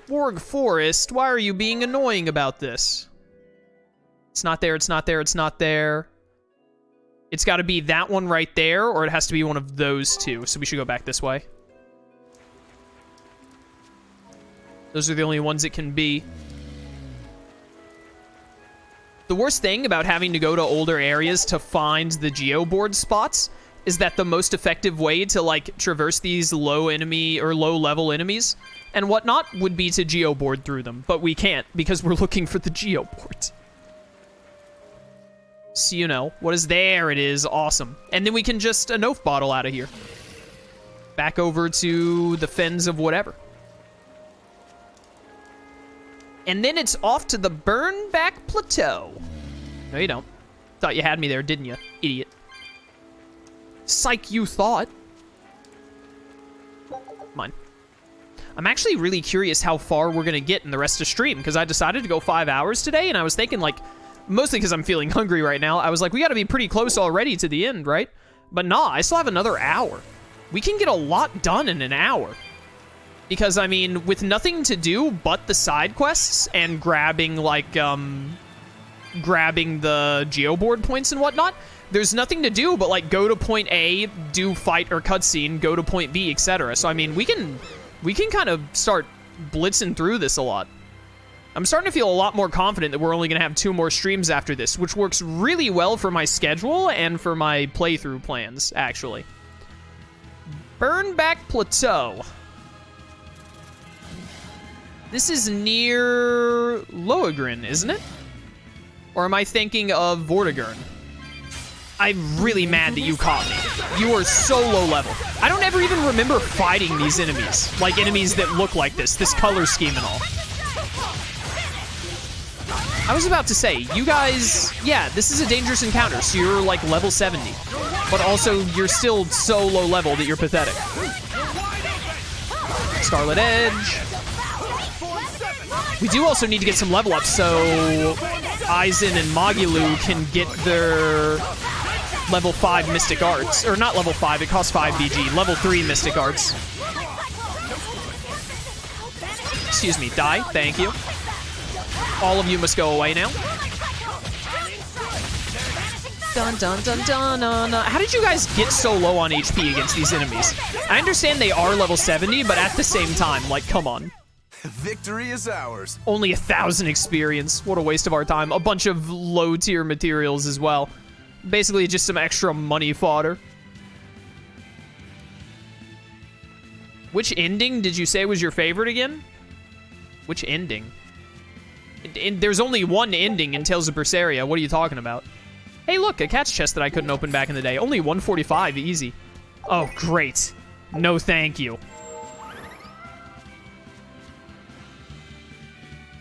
Warg Forest, why are you being annoying about this? It's not there, it's not there, it's not there. It's got to be that one right there, or it has to be one of those two. So we should go back this way. Those are the only ones it can be. The worst thing about having to go to older areas to find the geoboard spots is that the most effective way to, like, traverse these low enemy or low-level enemies and whatnot would be to geoboard through them. But we can't because we're looking for the geoboard. So, you know, what is there? It is awesome. And then we can just Anof bottle out of here. Back over to the fens of whatever. And then it's off to the Burnback Plateau. No, you don't. Thought you had me there, didn't you, idiot? Psych, you thought. Come on. I'm actually really curious how far we're going to get in the rest of stream, because I decided to go 5 hours today, and I was thinking, like, mostly because I'm feeling hungry right now, I was like, we got to be pretty close already to the end, right? But nah, I still have another hour. We can get a lot done in an hour. Because, I mean, with nothing to do but the side quests and grabbing, like, grabbing the geoboard points and whatnot, there's nothing to do but, like, go to point A, do fight or cutscene, go to point B, etc. So, I mean, we can kind of start blitzing through this a lot. I'm starting to feel a lot more confident that we're only going to have 2 more streams after this, which works really well for my schedule and for my playthrough plans, actually. Burnback Plateau. This is near Lohengrin, isn't it? Or am I thinking of Vortigern? I'm really mad that you caught me. You are so low level. I don't ever even remember fighting these enemies. Like, enemies that look like this color scheme and all. I was about to say, you guys... Yeah, this is a dangerous encounter, so you're, like, level 70. But also, you're still so low level that you're pathetic. Scarlet Edge... We do also need to get some level ups, so Aizen and Magilu can get their level 5 Mystic Arts. Or not level 5, it costs 5 BG. Level 3 Mystic Arts. Excuse me, die. Thank you. All of you must go away now. Dun dun dun dun dun. How did you guys get so low on HP against these enemies? I understand they are level 70, but at the same time, like, come on. Victory is ours. Only 1,000 experience. What a waste of our time. A bunch of low-tier materials as well. Basically, just some extra money fodder. Which ending did you say was your favorite again? Which ending? There's only one ending in Tales of Berseria. What are you talking about? Hey, look, a catch chest that I couldn't open back in the day. Only 145, easy. Oh, great. No, thank you.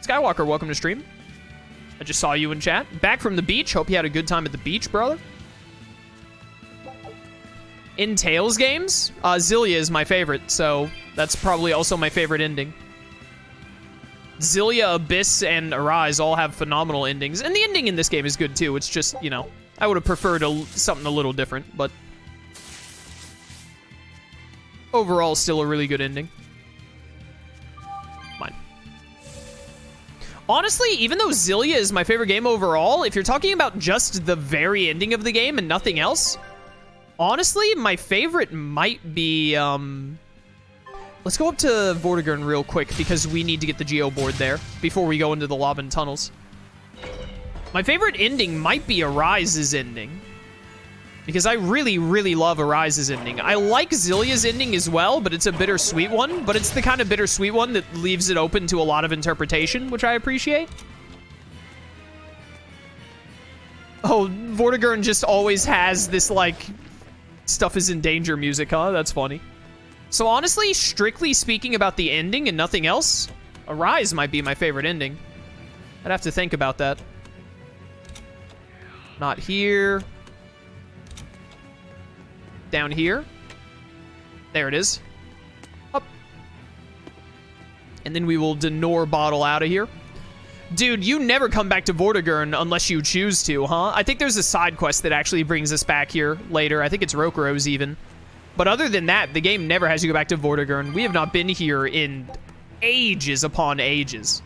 Skywalker, welcome to stream. I just saw you in chat. Back from the beach. Hope you had a good time at the beach, brother. In Tales games, Zillia is my favorite, so that's probably also my favorite ending. Zillia, Abyss, and Arise all have phenomenal endings, and the ending in this game is good too. It's just, you know, I would have preferred something a little different, but overall, still a really good ending. Mine. Honestly, even though Zillia is my favorite game overall, if you're talking about just the very ending of the game and nothing else, honestly, my favorite might be, let's go up to Vortigern real quick because we need to get the geoboard there before we go into the Loben tunnels. My favorite ending might be Arise's ending, because I really, really love Arise's ending. I like Zillia's ending as well, but it's a bittersweet one, but it's the kind of bittersweet one that leaves it open to a lot of interpretation, which I appreciate. Oh, Vortigern just always has this, like, stuff is in danger music, huh? That's funny. So honestly, strictly speaking about the ending and nothing else, Arise might be my favorite ending. I'd have to think about that. Not here. Down here. There it is. Up. And then we will Denor bottle out of here. Dude, you never come back to Vortigern unless you choose to, huh? I think there's a side quest that actually brings us back here later. I think it's Rokuro's even. But other than that, the game never has you go back to Vortigern. We have not been here in ages upon ages.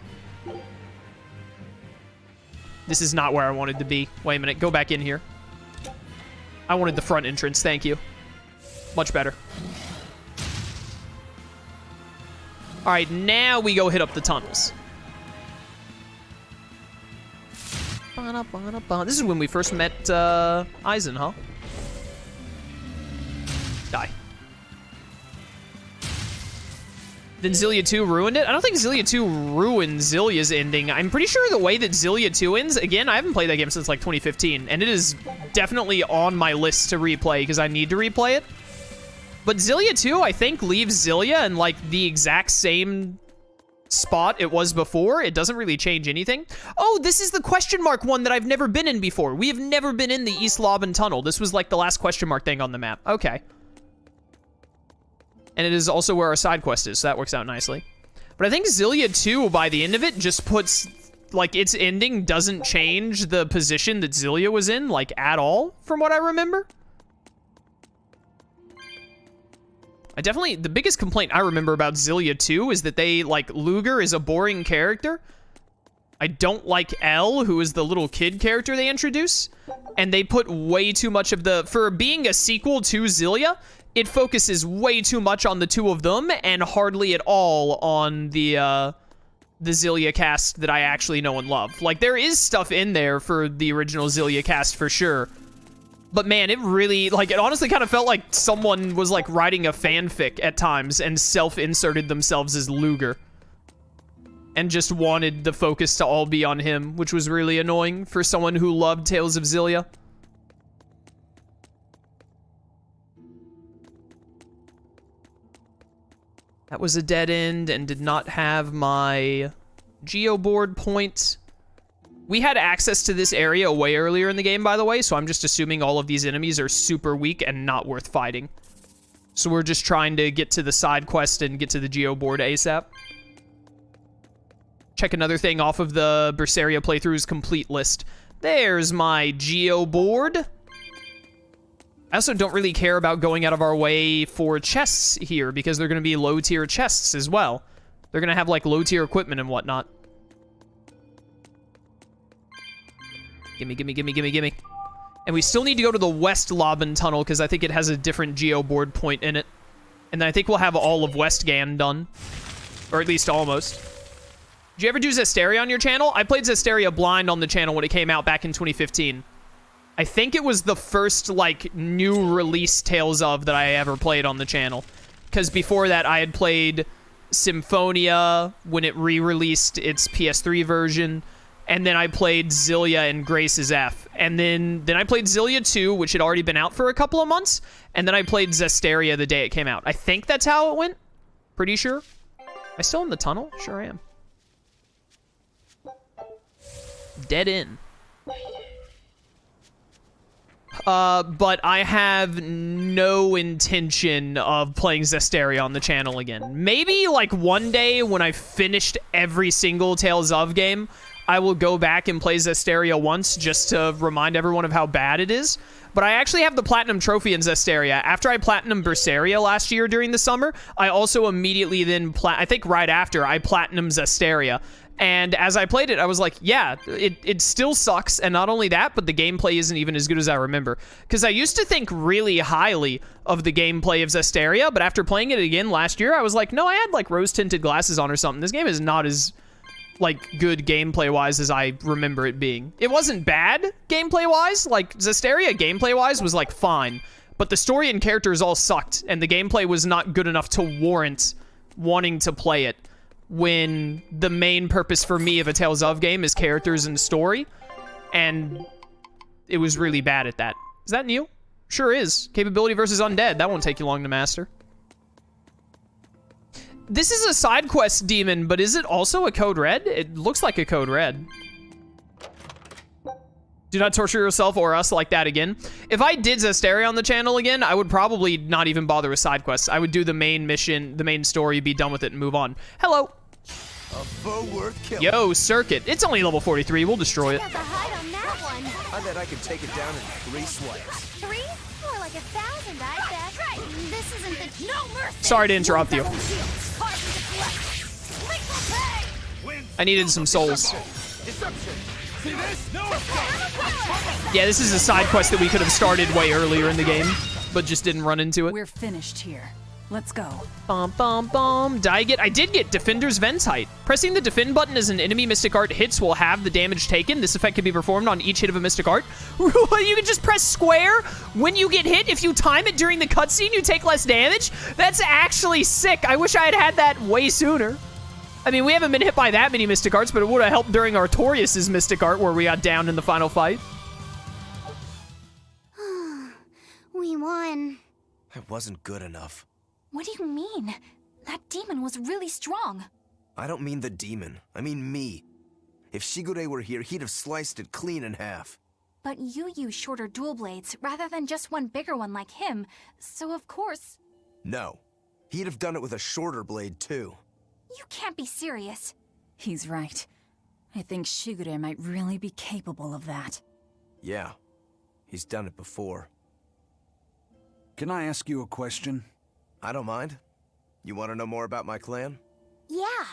This is not where I wanted to be. Wait a minute, go back in here. I wanted the front entrance, thank you. Much better. All right, now we go hit up the tunnels. This is when we first met Aizen, huh? Die. Then Xillia 2 ruined it? I don't think Xillia 2 ruined Xillia's ending. I'm pretty sure the way that Xillia 2 ends, again, I haven't played that game since like 2015, and it is definitely on my list to replay because I need to replay it. But Xillia 2, I think, leaves Xillia in like the exact same spot it was before. It doesn't really change anything. Oh, this is the question mark one that I've never been in before. We have never been in the East Laban Tunnel. This was like the last question mark thing on the map. Okay. And it is also where our side quest is, so that works out nicely. But I think Xillia 2, by the end of it, just puts, like, its ending doesn't change the position that Xillia was in, like, at all, from what I remember. The biggest complaint I remember about Xillia 2 is that they, like, Luger is a boring character. I don't like L, who is the little kid character they introduce. And they put way too much of for being a sequel to Xillia, it focuses way too much on the two of them and hardly at all on the Xillia cast that I actually know and love. Like, there is stuff in there for the original Xillia cast for sure. But man, it really, like, it honestly kind of felt like someone was, like, writing a fanfic at times and self-inserted themselves as Luger. And just wanted the focus to all be on him, which was really annoying for someone who loved Tales of Xillia. That was a dead end and did not have my geoboard point. We had access to this area way earlier in the game, by the way, so I'm just assuming all of these enemies are super weak and not worth fighting. So we're just trying to get to the side quest and get to the geoboard ASAP. Check another thing off of the Berseria playthrough's complete list. There's my geoboard. I also don't really care about going out of our way for chests here because they're going to be low-tier chests as well. They're going to have, like, low-tier equipment and whatnot. Gimme, gimme, gimme, gimme, gimme. And we still need to go to the West Laban Tunnel because I think it has a different geoboard point in it. And then I think we'll have all of Westgan done. Or at least almost. Did you ever do Zestiria on your channel? I played Zestiria blind on the channel when it came out back in 2015. I think it was the first, like, new release Tales of that I ever played on the channel. Because before that, I had played Symphonia when it re-released its PS3 version. And then I played Xillia and Grace's F. And then I played Xillia 2, which had already been out for a couple of months. And then I played Zestiria the day it came out. I think that's how it went. Pretty sure. Am I still in the tunnel? Sure I am. Dead end. But I have no intention of playing Zestiria on the channel again. Maybe, like, one day when I've finished every single Tales of game, I will go back and play Zestiria once just to remind everyone of how bad it is. But I actually have the Platinum Trophy in Zestiria. After I Platinum Berseria last year during the summer, I also immediately then, I think right after, I Platinum Zestiria. And as I played it, I was like, yeah, it still sucks. And not only that, but the gameplay isn't even as good as I remember. Because I used to think really highly of the gameplay of Zestiria, but after playing it again last year, I was like, no, I had like rose-tinted glasses on or something. This game is not as like good gameplay-wise as I remember it being. It wasn't bad gameplay-wise. Like, Zestiria gameplay-wise was like fine. But the story and characters all sucked, and the gameplay was not good enough to warrant wanting to play it. When the main purpose for me of a Tales of game is characters and story, and it was really bad at that. Is that new? Sure is. Capability versus undead. That won't take you long to master. This is a side quest demon, but is it also a code red? It looks like a code red. Do not torture yourself or us like that again. If I did Zestiria on the channel again, I would probably not even bother with side quests. I would do the main mission, the main story, be done with it, and move on. Hello. A foe worth killing. Yo, Serket. It's only level 43. We'll destroy it. Got the height on that one. I bet I could take it down in 3 swipes. 3? More like 1,000, I bet. Right. This isn't the no mercy. Sorry to interrupt you. I needed some souls. Deception. See this? No. Yeah, this is a side quest that we could have started way earlier in the game, but just didn't run into it. We're finished here. Let's go. Bum, bum, bum. I did get Defender's Vents Height. Pressing the defend button as an enemy Mystic Art hits will have the damage taken. This effect can be performed on each hit of a Mystic Art. You can just press square when you get hit. If you time it during the cutscene, you take less damage. That's actually sick. I wish I had that way sooner. I mean, we haven't been hit by that many Mystic Arts, but it would have helped during Artorias' Mystic Art where we got down in the final fight. We won. That wasn't good enough. What do you mean? That demon was really strong. I don't mean the demon. I mean me. If Shigure were here, he'd have sliced it clean in half. But you use shorter dual blades rather than just one bigger one like him, so of course... No. He'd have done it with a shorter blade, too. You can't be serious. He's right. I think Shigure might really be capable of that. Yeah. He's done it before. Can I ask you a question? I don't mind. You want to know more about my clan? Yeah.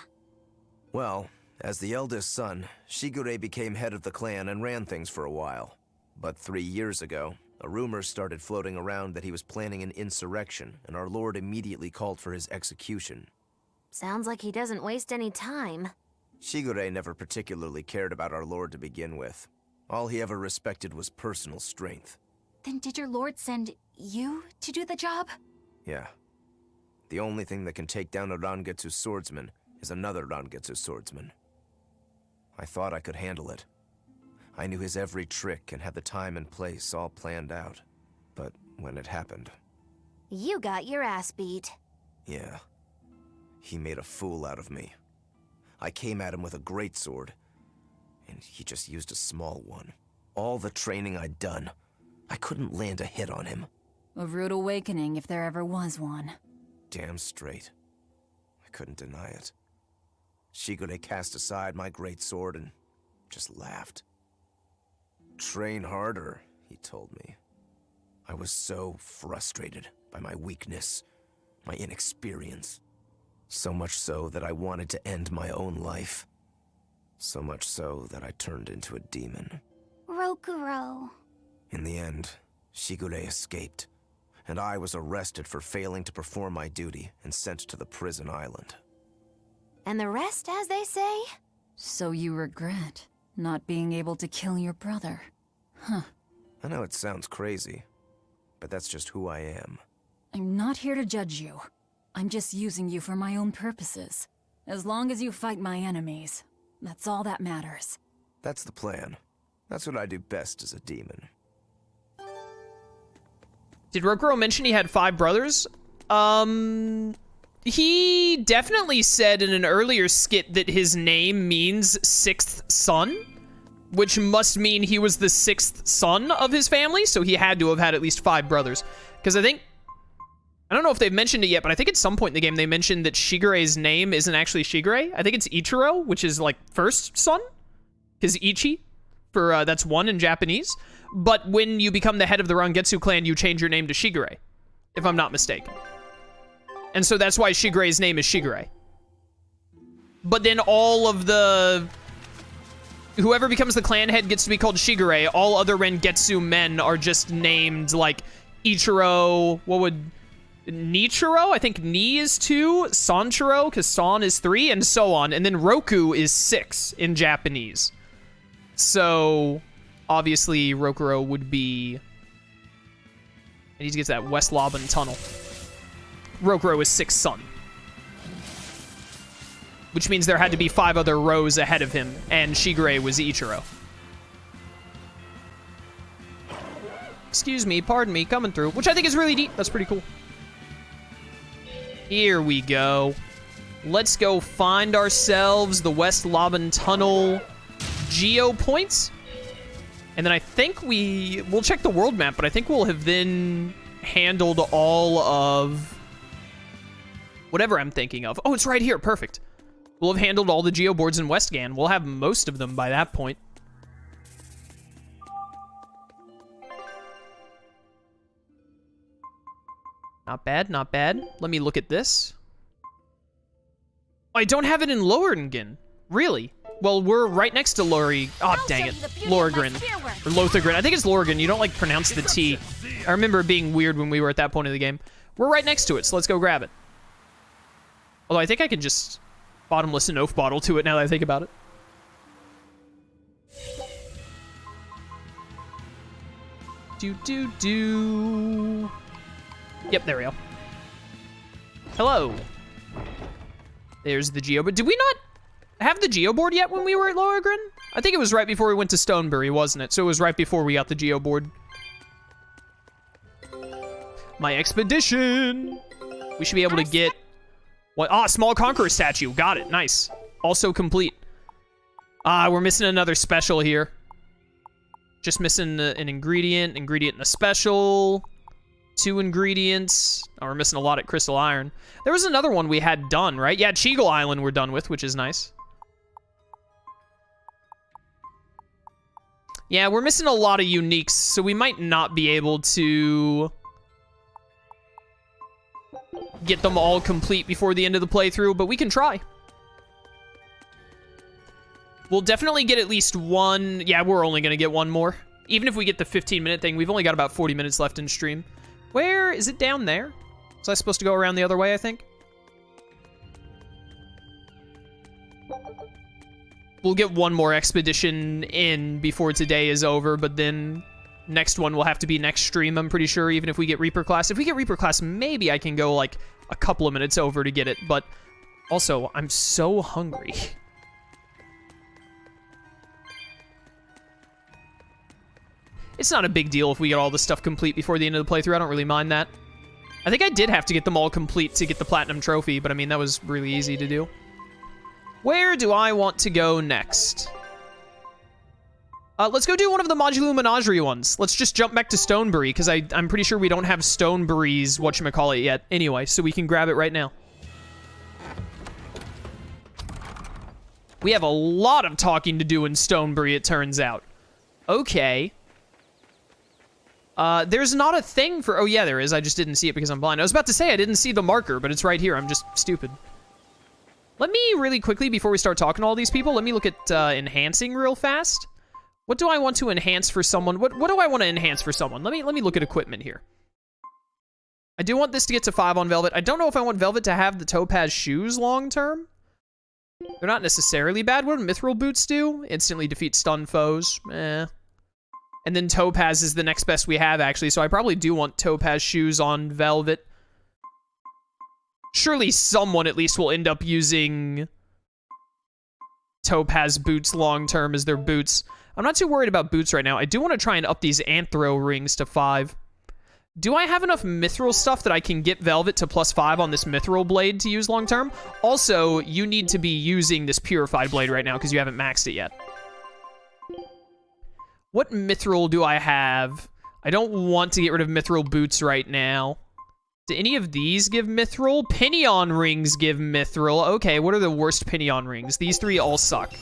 Well, as the eldest son, Shigure became head of the clan and ran things for a while. But 3 years ago, a rumor started floating around that he was planning an insurrection, and our lord immediately called for his execution. Sounds like he doesn't waste any time. Shigure never particularly cared about our lord to begin with. All he ever respected was personal strength. Then did your lord send you to do the job? Yeah. The only thing that can take down a Rangetsu swordsman is another Rangetsu swordsman. I thought I could handle it. I knew his every trick and had the time and place all planned out. But when it happened... You got your ass beat. Yeah. He made a fool out of me. I came at him with a greatsword, and he just used a small one. All the training I'd done, I couldn't land a hit on him. A rude awakening if there ever was one. Damn straight. I couldn't deny it. Shigure cast aside my greatsword and just laughed. Train harder, he told me. I was so frustrated by my weakness, my inexperience. So much so that I wanted to end my own life. So much so that I turned into a demon. Rokuro. In the end, Shigure escaped, and I was arrested for failing to perform my duty and sent to the prison island. And the rest, as they say? So you regret not being able to kill your brother? Huh. I know it sounds crazy, but that's just who I am. I'm not here to judge you. I'm just using you for my own purposes. As long as you fight my enemies, that's all that matters. That's the plan. That's what I do best as a demon. Did Rokuro mention he had 5 brothers? He definitely said in an earlier skit that his name means 6th son, which must mean he was the 6th son of his family, so he had to have had at least 5 brothers. Because I don't know if they've mentioned it yet, but I think at some point in the game they mentioned that Shigure's name isn't actually Shigure. I think it's Ichiro, which is like first son. His Ichi, for that's 1 in Japanese. But when you become the head of the Rangetsu clan, you change your name to Shigure, if I'm not mistaken. And so that's why Shigure's name is Shigure. But then all of the... Whoever becomes the clan head gets to be called Shigure. All other Rangetsu men are just named, like, Ichiro... What would... Nichiro? I think Ni is 2. Sanchiro, because San is 3, and so on. And then Roku is 6 in Japanese. So... Obviously, Rokuro would be... I need to get to that West Laban tunnel. Rokuro is 6th son. Which means there had to be 5 other rows ahead of him, and Shigure was Ichiro. Excuse me, pardon me, coming through. Which I think is really neat. That's pretty cool. Here we go. Let's go find ourselves the West Laban tunnel geo points. And then I think we'll check the world map, but I think we'll have then handled all of whatever I'm thinking of. Oh, it's right here. Perfect. We'll have handled all the geoboards in Westgan. We'll have most of them by that point. Not bad, not bad. Let me look at this. I don't have it in Lowerningen. Really? Well, we're right next to Lori. Oh, dang it. Lorgren. Or Lothagren. I think it's Lorgren. You don't, like, pronounce the T. I remember it being weird when we were at that point of the game. We're right next to it, so let's go grab it. Although I think I can just bottomless an oaf bottle to it now that I think about it. Do. Yep, there we go. Hello. There's the Geo, but did we not have the Geo board yet when we were at Lorgren? I think it was right before we went to Stonebury, wasn't it? So it was right before we got the Geo board. My expedition. We should be able to get what? Ah, small conqueror statue. Got it. Nice. Also complete. Ah, we're missing another special here. Just missing an ingredient and a special. 2 ingredients. Oh, we're missing a lot at Crystal Iron. There was another one we had done, right? Yeah, Cheagle Island we're done with, which is nice. Yeah, we're missing a lot of uniques, so we might not be able to get them all complete before the end of the playthrough, but we can try. We'll definitely get at least one. Yeah, we're only going to get one more. Even if we get the 15-minute thing, we've only got about 40 minutes left in stream. Where is it? Down there? Was I supposed to go around the other way, I think? We'll get one more expedition in before today is over, but then next one will have to be next stream, I'm pretty sure, even if we get Reaper class. If we get Reaper class, maybe I can go, like, a couple of minutes over to get it, but also, I'm so hungry. It's not a big deal if we get all this stuff complete before the end of the playthrough. I don't really mind that. I think I did have to get them all complete to get the Platinum Trophy, but I mean, that was really easy to do. Where do I want to go next? Let's go do one of the Modulu Menagerie ones. Let's just jump back to Stonebury, because I'm pretty sure we don't have Stonebury's whatchamacallit yet anyway, so we can grab it right now. We have a lot of talking to do in Stonebury, it turns out. Okay. There's not a thing for... Oh, yeah, there is. I just didn't see it because I'm blind. I was about to say I didn't see the marker, but it's right here. I'm just stupid. Let me really quickly, before we start talking to all these people, let me look at enhancing real fast. What do I want to enhance for someone? What do I want to enhance for someone? Let me look at equipment here. I do want this to get to 5 on Velvet. I don't know if I want Velvet to have the Topaz shoes long term. They're not necessarily bad. What do Mithril boots do? Instantly defeat stun foes. Eh. And then Topaz is the next best we have, actually, so I probably do want Topaz shoes on Velvet. Surely someone at least will end up using Topaz boots long-term as their boots. I'm not too worried about boots right now. I do want to try and up these Anthro rings to 5. Do I have enough Mithril stuff that I can get Velvet to +5 on this Mithril blade to use long-term? Also, you need to be using this Purified blade right now because you haven't maxed it yet. What Mithril do I have? I don't want to get rid of Mithril boots right now. Do any of these give Mithril? Pinion rings give Mithril. Okay, what are the worst Pinion rings? These 3 all suck.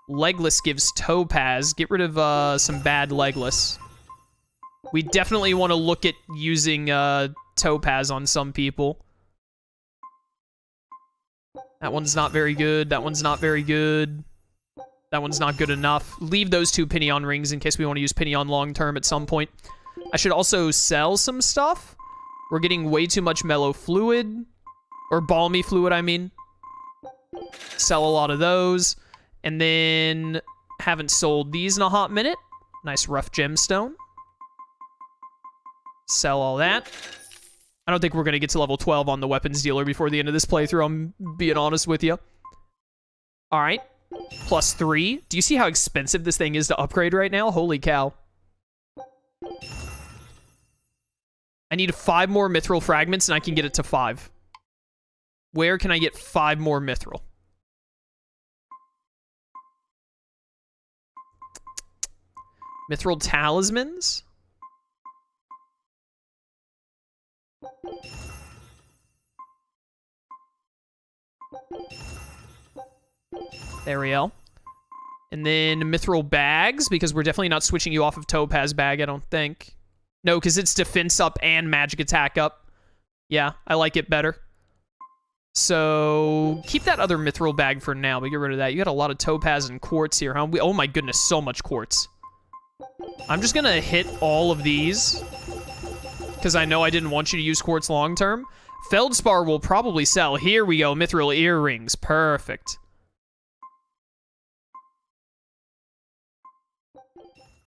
Legless gives Topaz. Get rid of some bad Legless. We definitely want to look at using Topaz on some people. That one's not very good. That one's not very good. That one's not good enough. Leave those 2 Pinion rings in case we want to use Pinion long-term at some point. I should also sell some stuff. We're getting way too much Mellow Fluid. Or Balmy Fluid, I mean. Sell a lot of those. And then, haven't sold these in a hot minute. Nice rough gemstone. Sell all that. I don't think we're going to get to level 12 on the weapons dealer before the end of this playthrough, I'm being honest with you. Alright. +3. Do you see how expensive this thing is to upgrade right now? Holy cow. I need 5 more Mithril fragments and I can get it to 5. Where can I get 5 more Mithril? Mithril talismans? There we go. And then Mithril bags, because we're definitely not switching you off of Topaz bag, I don't think. No, because it's defense up and magic attack up. Yeah, I like it better. So keep that other mithril bag for now, but get rid of that. You got a lot of topaz and quartz here, huh? Oh my goodness, so much quartz. I'm just gonna hit all of these because I know I didn't want you to use quartz long term. Feldspar will probably sell. Here we go, mithril earrings, perfect.